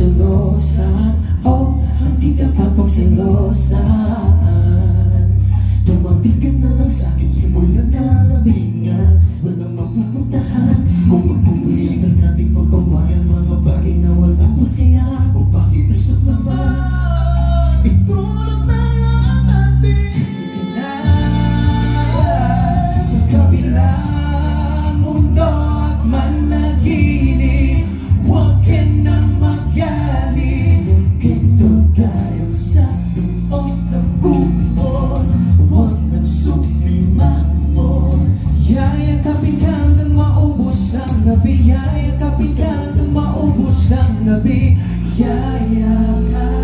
selosa. Oh, hindi ka pa pagsilosan. Tumabi ka na lang sa'kin, simula na labingan. Walang mapupuntahan kung magpupulit ang ating pagbabayan. Mga bagay na walang masaya. O bakit usap naman itulog na lang natin sa kabilang mundo at managinip. Huwag ka nang magaling, ito tayo sa loob ng kumon. Huwag nang sumimamon. Yayakapin ka hanggang maubos ang gabi. Yayakapin ka hanggang maubos ang gabi. Yayakapin